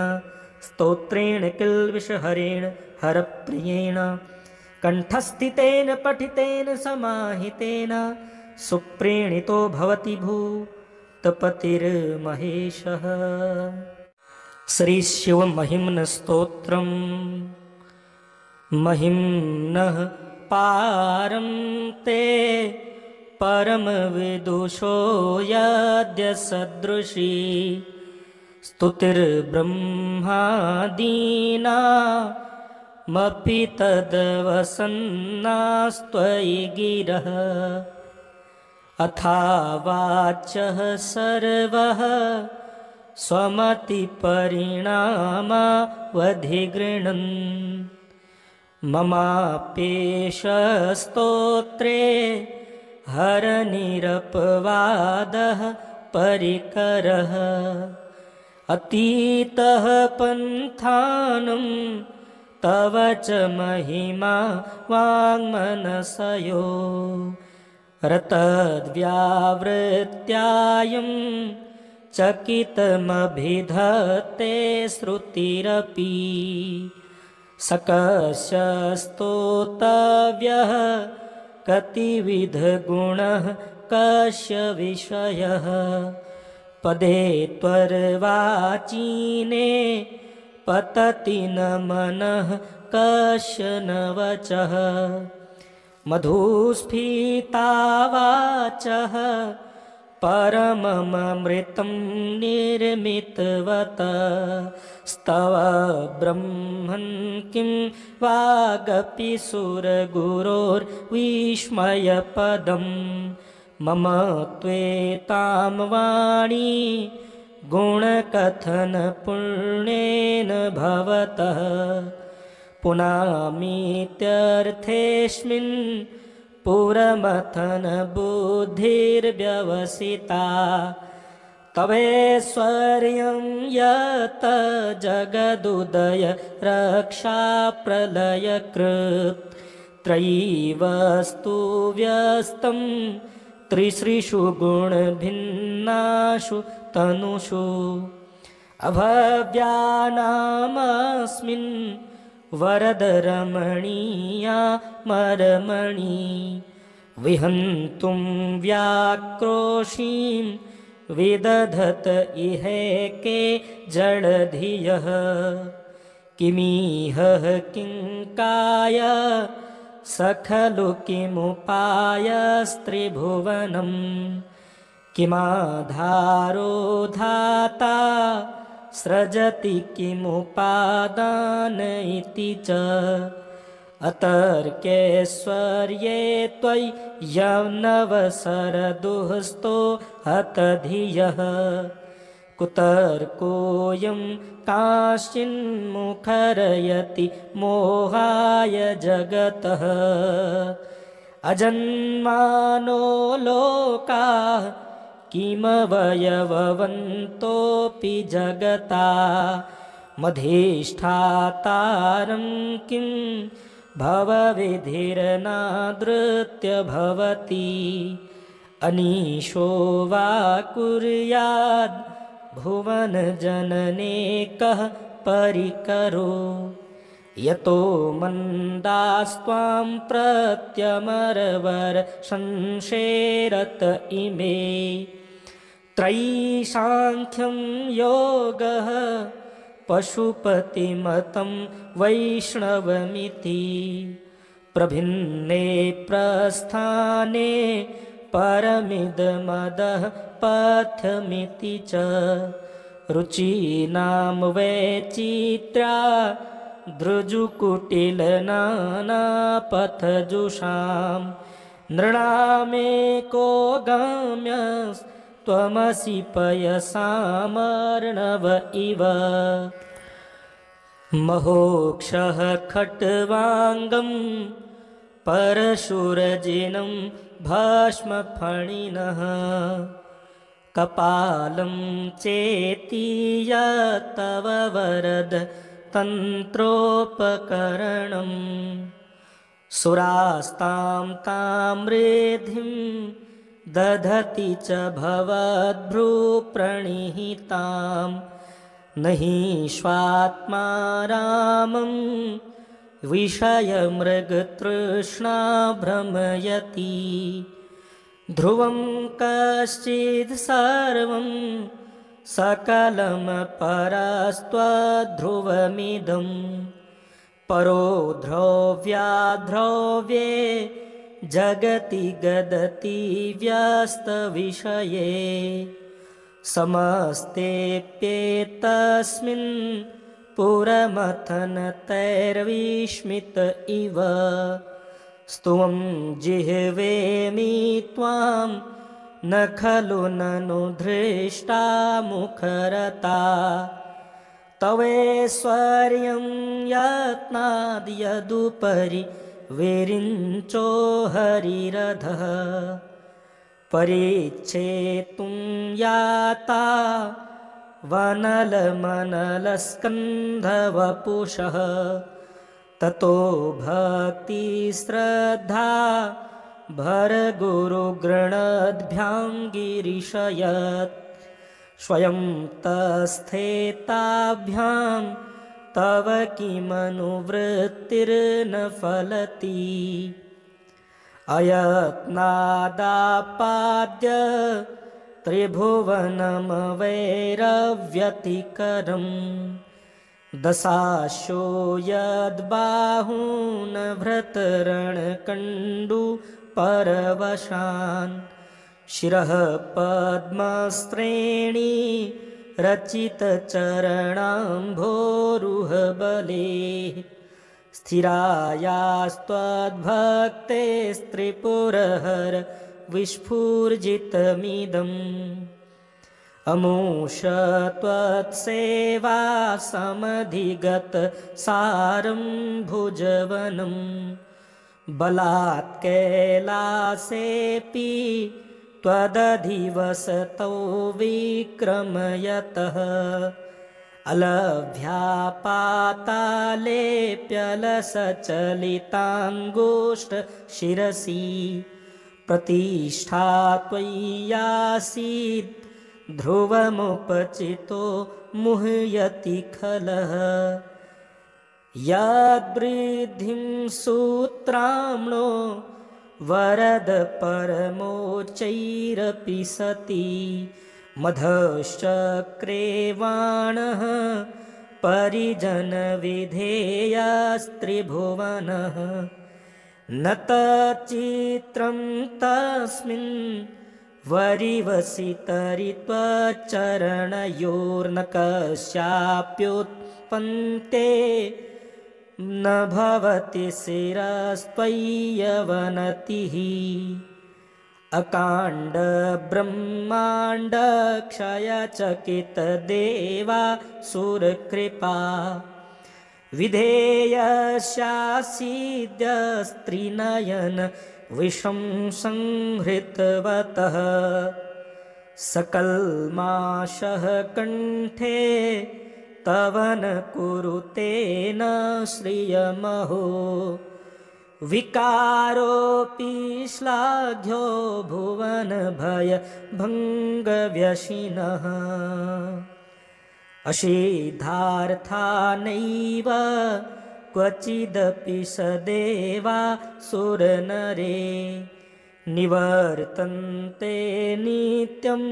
स्तोत्रेण किल्बिषहरेण हरप्रियेण कण्ठस्थितेन पठितेन समाहितेन सुप्रीणितो भवति भूतपतिर्महेशः। श्रीशिवमहिम्नस्तोत्रम्। महिम्नः पारं ते परमविदुषो यद्य सदृशी स्तुतिर्ब्रह्मादीनामपि तदवसन्नास्त्वयि गिरः। अथावाचः सर्वः स्वमतिपरिणामावधिगृह्णन् ममाप्येषस्तोत्रे हरनिरपवादः परिकरः। अतीतः पन्थानं तव च महिमा वाङ्मनसयो रतद्व्यावृत्यायं चकितमभिधत्ते श्रुतिरपि। सकस्य स्तोतव्यः कतिविधगुणः कस्य विषयः पदे त्वर्वाचीने पतति न मनः कस्य न वचः। मधुस्फीता वाचः परममृतं निर्मितवत स्तव ब्रह्मन् किं वागपि सुरगुरोर्विस्मयपदं मम त्वेतां वाणी गुणकथन पुण्येन भवतः पुनामीत्यर्थेऽस्मिन् पुरमथन बुद्धिर्व्यवसिता तवैश्वर्यं यत् जगदुदय रक्षा प्रलयकृत् त्रयीवस्तु व्यस्तं त्रिसृषु गुणभिन्नासु तनुषु अभव्यानामस्मिन् वरदरमणीया मरमणि विहन्तुं व्याक्रोशीं विदधत इहैके जडधियः किमिह किङ्काय स खलु किमुपायस्त्रिभुवनं किमाधारो धाता सृजति किमुपादान इति च अतर्क्यैश्वर्ये त्वयि यौनवसरदुःस्थो हतधियः कुतर्कोऽयं काश्चिन्मुखरयति मोहाय जगतः अजन्मानो लोकाः किमवयववन्तोऽपि जगता मधिष्ठातारं किं भवविधिर्नादृत्य भवति अनीशो वा कुर्याद् भुवनजनने कः परिकरो यतो मन्दास्त्वां प्रत्यमरवर संशेरत इमे त्रयीसाङ्ख्यं योगः पशुपतिमतं वैष्णवमिति प्रभिन्ने प्रस्थाने परमिदमदः पथमिति च रुचीनां वैचित्र्या दृजुकुटिलनानापथजुषां नृणामेको गम्यस्त्वमसि पयसामर्णव इव महोक्षः खट्वाङ्गं परशुरजिनं भस्मफणिनः कपालं चेति तव वरद तन्त्रोपकरणं सुरास्तां ताम्रेधिं दधति च भवद्भ्रूप्रणिहितां न हि स्वात्मा रामं विषयमृगतृष्णा भ्रमयति ध्रुवं कश्चिद् सर्वं सकलं परस्त्वध्रुवमिदं परो ध्रुव्याध्रुव्ये जगति गदति व्यस्तविषये समस्तेऽप्येतस्मिन् पुरमथनतैर्विस्मित इव स्तुवं जिह्वेमि त्वां न खलु ननु धृष्टा मुखरता तवैश्वर्यं यत्नाद् यदुपरि विरिञ्चो हरिरधः परिच्छेतुं याता वनलमनलस्कन्धवपुषः ततो भक्तिश्रद्धा भरगुरुगृणद्भ्यां गिरिशयत् स्वयं तस्थेताभ्यां तव किमनुवृत्तिर्न फलति अयत्नादापाद्य त्रिभुवनमवैरव्यतिकरं दशाशो यद्बाहून् भृतरणकण्डु परवशान् शिरः पद्मश्रेणी रचितचरणाम्भोरुहबले स्थिरायास्त्वद्भक्तेस्त्रिपुरहर विस्फुर्जितमिदम् अमुष त्वत्सेवा समधिगत सारं भुजवनं बलात् कैलासेऽपि त्वदधिवसतौ विक्रमयतः अलभ्यापातालेऽप्यलसचलिताङ्गुष्ठशिरसि प्रतिष्ठा त्वय्यासीत् ध्रुवमुपचितो मुह्यति खलः यद्वृद्धिं सूत्राम्णो वरद परमोच्चैरपि सति मधश्चक्रेवाणः परिजनविधेयस्त्रिभुवनः न तच्चित्रं तस्मिन् वरिवसितरि त्वच्चरणयोर्न कस्याप्युत्पन्ते न भवति शिरस्त्वय्यवनतिः अकाण्ड ब्रह्माण्ड क्षयचकित देवा सुरकृपा विधेयस्यासीद्यस्त्रिनयन विषं संहृतवतः सकल्माषः कण्ठे तव न कुरुते न श्रियमहो विकारोऽपि श्लाघ्यो भुवनभयभङ्गव्यशिनः असिद्धार्था नैव क्वचिदपि सदेवा सुरनरे निवर्तन्ते नित्यं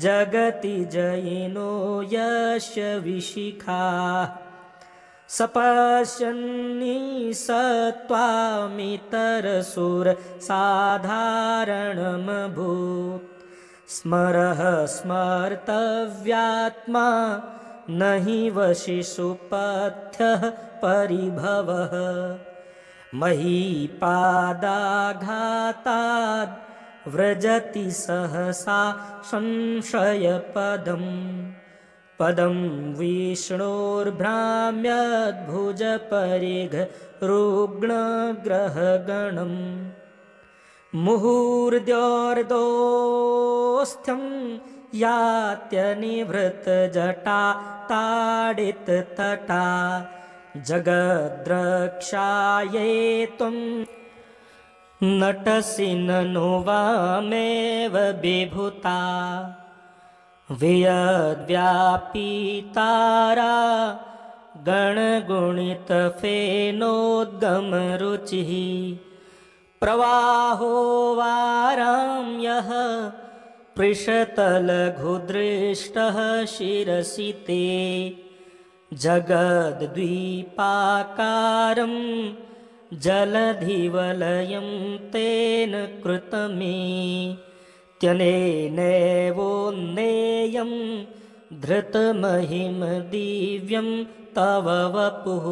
जगति जयिनो यस्य विशिखाः सपश्यन्नि सत्त्वामितरसुरसाधारणमभूत् स्मरः स्मर्तव्यात्मा न हि वशिषुपथ्यः परिभवः महीपादाघाताद् व्रजति सहसा संशयपदम् पदं विष्णोर्भ्राम्यद्भुजपरिघरुग्णग्रहगणम् मुहूर्द्योर्दोस्थ्यं यात्यनिवृतजटा ताडिततटा जगद्रक्षायै त्वं नटसि ननु वामेव विभूता वियद्व्यापीतारा गणगुणितफेनोद्गमरुचिः प्रवाहो वाराम्यः पृषतलघुदृष्टः शिरसि ते जगद्द्वीपाकारं जलधिवलयं तेन कृतमे त्यनेनैवोन्नेयं धृतमहिम दिव्यं तव वपुः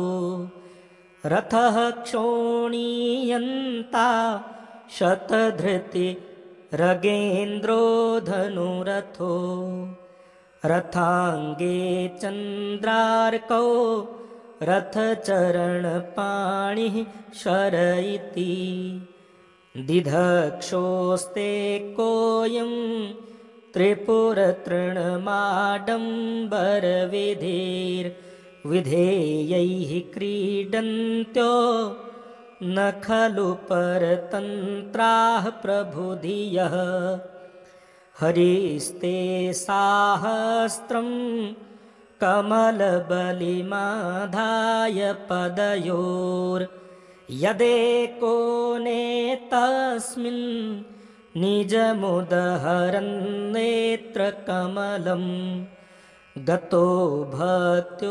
रथः क्षोणीयन्ता शतधृति रगेन्द्रो धनुरथो रथाङ्गे चन्द्रार्कौ रथचरणपाणिः शर इति दिधक्षोस्ते कोऽयं त्रिपुरतृणमाडम्बरविधेर्विधेयैः क्रीडन्त्यो न खलु परतन्त्राः प्रभुधियः हरिस्ते साहस्रं कमलबलिमाधाय पदयोर्यदेको नेतस्मिन् निजमुदहरन्नेत्रकमलं गतो भक्त्युद्रेकः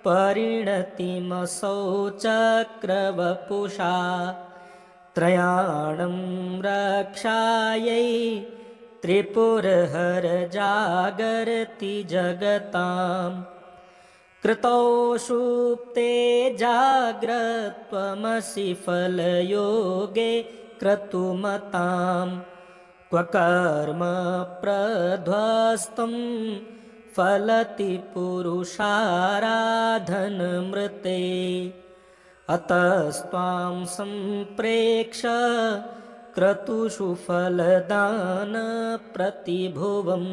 परिणतिमसौ चक्रवपुषा त्रयाणं रक्षायै त्रिपुरहरजागर्ति जगतां कृतौ सुप्ते जाग्रत्वमसि फलयोगे क्रतुमतां क्व कर्म प्रध्वस्तं फलति पुरुषाराधनमृते अतस्त्वां सम्प्रेक्ष क्रतुषु फलदानप्रतिभुवम्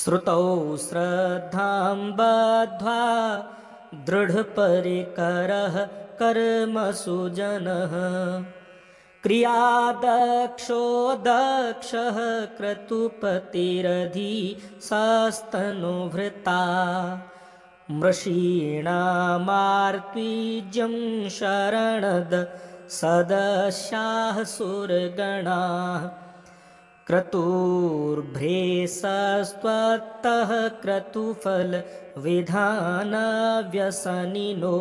श्रुतौ श्रद्धां बद्ध्वा दृढपरिकरः कर्मसु जनः क्रियादक्षो दक्षः क्रतुपतिरधिसस्तनुभृता मृषीणामार्त्वीज्यं शरणद सदस्याः सुरगणाः क्रतुर्भ्रेसस्त्वत्तः क्रतुफलविधानव्यसनिनो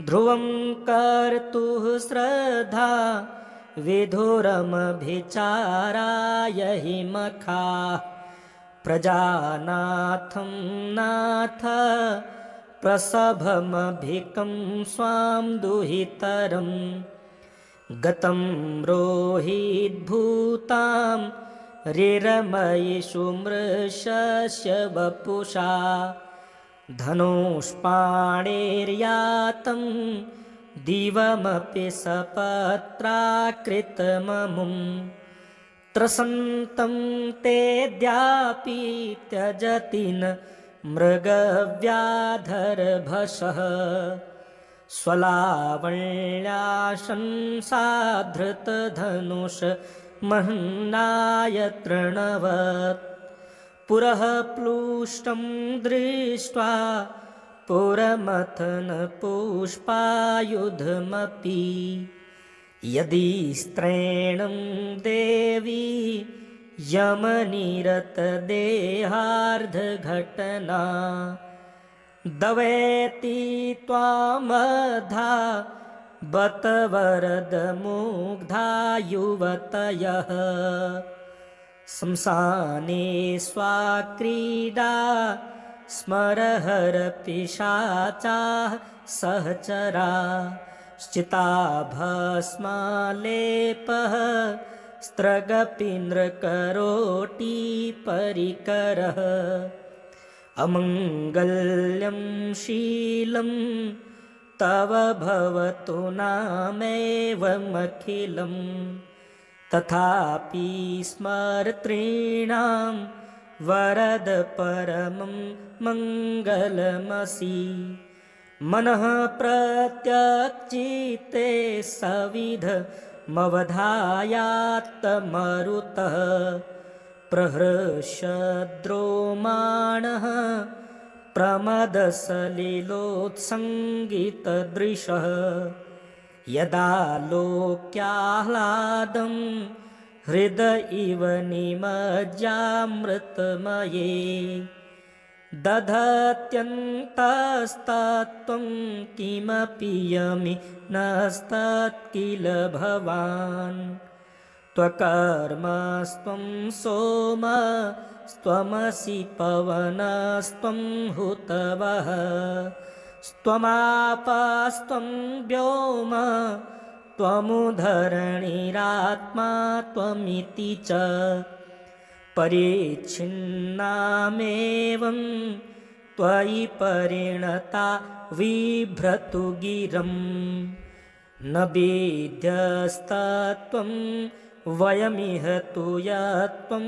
ध्रुवं कर्तुः श्रद्धा विधुरमभिचाराय हि मखाः प्रजानाथं नाथ प्रसभमभिकं स्वां दुहितरम् गतं रोहिद्भूतां रिरमयिषु मृषस्य वपुषा धनुष्पाणेर्यातं दिवमपि सपत्राकृतममुं त्रसन्तं तेऽद्यापि त्यजति न मृगव्याधरभसः स्वलावण्याशंसाधृतधनुष महन्नाय तृणवत् पुरः प्लुष्टं दृष्ट्वा पुरमथनपुष्पायुधमपि यदि स्त्रैणं देवी यमनिरतदेहार्धघटना दवेति त्वामधा बत वरदमुग्धा युवतयः शंसाने स्वाक्रीडा स्मरहरपिशाचाः सहचरा श्चिताभस्मालेपः स्त्रगपीन्द्रकरोटिपरिकरः अमङ्गल्यं शीलं तव भवतु नामेवमखिलं तथापि स्मर्तॄणां वरद परमं मङ्गलमसि मनः प्रत्यक्चित्ते सविधमवधायात्तमरुतः प्रहृष्यद्रोमाणः प्रमदसलिलोत्सङ्गितदृशः यदा लोक्याह्लादं हृदय इव निमज्जामृतमये दधत्यन्तस्तत्त्वं किमपि यमिनस्तत्किल भवान् त्वकर्मस्त्वं सोम स्त्वमसि पवनस्त्वं हुतवः स्त्वमापस्त्वं व्योम त्वमुधरणिरात्मा त्वमिति च परिच्छिन्नामेवं त्वयि परिणता बिभ्रतु गिरं न वेद्यस्तत्त्वं वयमिह तु यत्त्वं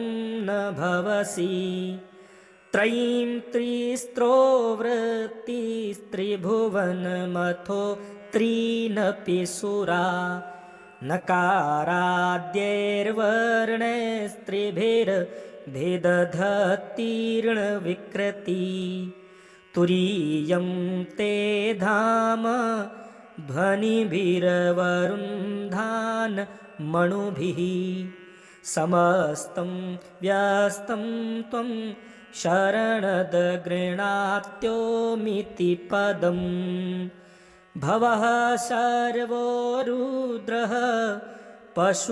न भवसि त्रयीं त्रिस्त्रो वृत्तिस्त्रिभुवनमथो त्रीनपि सुरा नकाराद्यैर्वर्णैस्त्रिभिर्भिदधतीर्णविकृति तुरीयं ते धाम ध्वनिभिरवरुन्धान् मणुभिः समस्तं व्यस्तं त्वं शरणदगृणात्योमिति पदम् भवः सर्वो रुद्रः पशुपतिरथोग्रः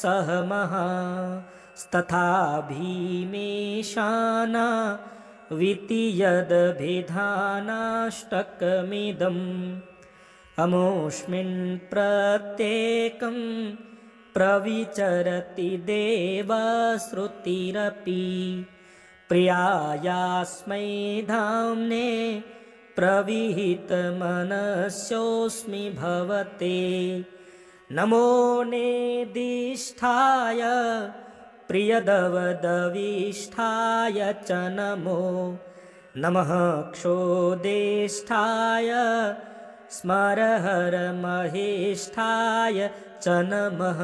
सह महास्तथा भीमेशाना वितीयदभिधानाष्टकमिदम् अमुष्मिन् प्रत्येकं प्रविचरति देवश्रुतिरपि प्रियायास्मै धाम्ने प्रविहितमनस्योऽस्मि भवते नमो नेदिष्ठाय प्रियदवदविष्ठाय च नमो नमः क्षोदेष्ठाय स्मरहरमहेष्ठाय च नमः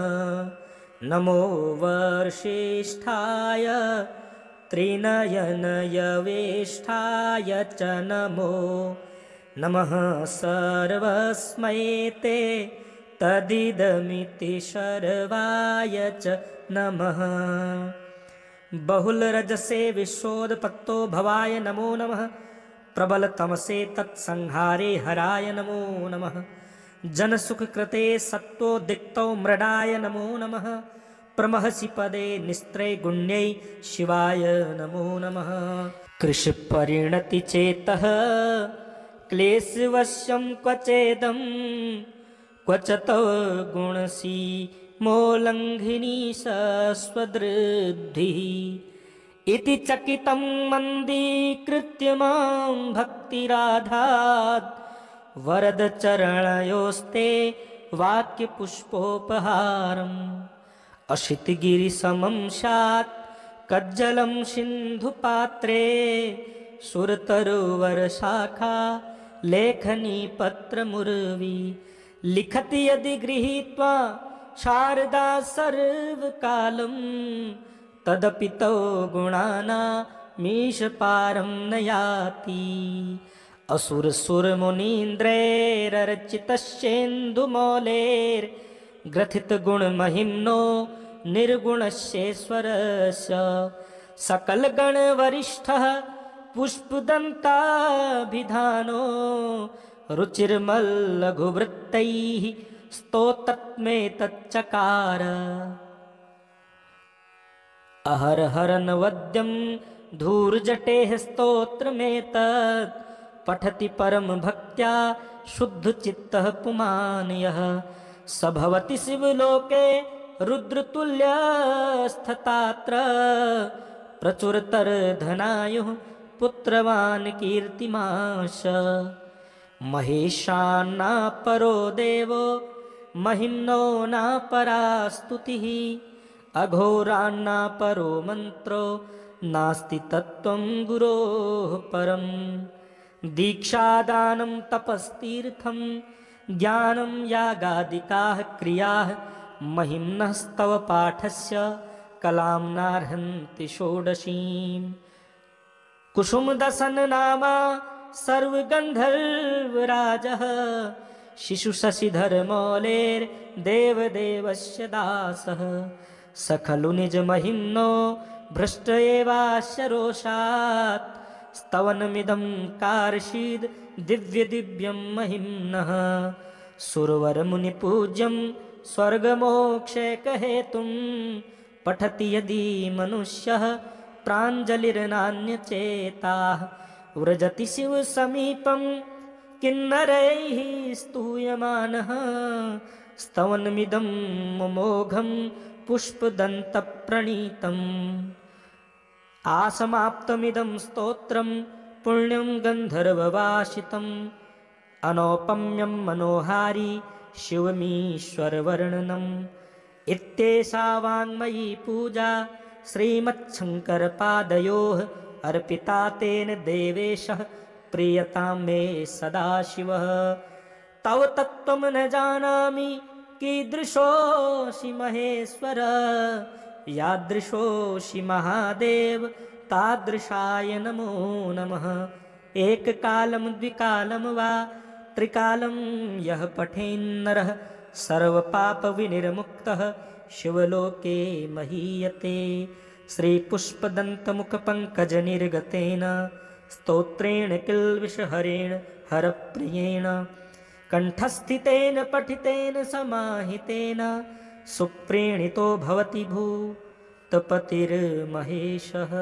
नमो वर्षिष्ठाय त्रिनयनयवेष्ठाय च नमो नमः सर्वस्मै ते तदिदमिति सर्वाय च नमः बहुलरजसे विश्वोदपत्तो भवाय नमो नमः प्रबलतमसे तत्संहारे हराय नमो नमः जनसुखकृते सत्त्वोद्दिक्तौ मृडाय नमो नमः प्रमहसि पदे निस्त्रैगुण्यै शिवाय नमो नमः कृषिपरिणतिचेतः क्लेशवश्यं क्वचेदं क्वचतो गुणसीमोल्लङ्घिनी स्वदृद्धिः इति चकितं मन्दीकृत्य मां भक्तिराधात् वरदचरणयोस्ते वाक्यपुष्पोपहारम् अशितगिरिसमं स्यात् कज्जलं सिन्धुपात्रे सुरतरुवरशाखा लेखनी पत्रमुर्वी लिखति यदि गृहीत्वा शारदा सर्वकालं तदपि तौ गुणानामीशपारं न याति असुरसुरमुनीन्द्रैरर्चितश्चेन्दुमौलेर्ग्रथितगुणमहिम्नो निर्गुणस्येश्वरस्य सकलगणवरिष्ठः पुष्पदन्ताभिधानो रुचिर्मल्लघुवृत्तैः स्तोत्रमेतच्चकार अहरहरनवद्यं धूर्जटेः स्तोत्रमेतत् पठति परमभक्त्या शुद्धचित्तः पुमान् यः स भवति शिवलोके रुद्रतुल्यस्तथात्र प्रचुरतरधनायुः पुत्रवान् कीर्तिमाश महेशान्नापरो देवो महिम्नो नापरा स्तुतिः अघोरान्नापरो मन्त्रो नास्ति तत्त्वं गुरोः परम् दीक्षादानं तपस्तीर्थं ज्ञानं यागादिकाः क्रियाः महिम्नस्तव पाठस्य कलां नार्हन्ति षोडशीम् कुसुमदशननामा सर्वगन्धर्वराजः शिशुशशिधरमौलेर्देवदेवस्य दासः स खलु निजमहिम्नो भ्रष्ट एवास्य रोषात् स्तवनमिदं कार्षीद् दिव्यदिव्यं महिम्नः सुरवरमुनिपूज्यं स्वर्गमोक्षैकहेतुं पठति यदि मनुष्यः प्राञ्जलिर्नान्यचेताः व्रजति शिवसमीपं किन्नरैः स्तूयमानः स्तवनमिदं मोघं पुष्पदन्तप्रणीतम् आसमाप्तमिदं स्तोत्रं पुण्यं गन्धर्ववासितम् अनौपम्यं मनोहारी शिवमीश्वरवर्णनम् इत्येषा वाङ्मयी पूजा श्रीमच्छङ्करपादयोः अर्पिता तेन देवेशः प्रीयतां मे सदाशिवः तव तत्त्वं न जानामि कीदृशोऽसि महेश्वर यादृशोऽसि महादेव तादृशाय नमो नमः एककालं द्विकालं वा त्रिकालं यः पठेन्नरः सर्वपापविनिर्मुक्तः शिवलोके महीयते श्रीपुष्पदन्तमुखपङ्कजनिर्गतेन स्तोत्रेण किल्बिषहरेण हरप्रियेण कण्ठस्थितेन पठितेन समाहितेन सुप्रीणितो भवति भूतपतिर्महेशः।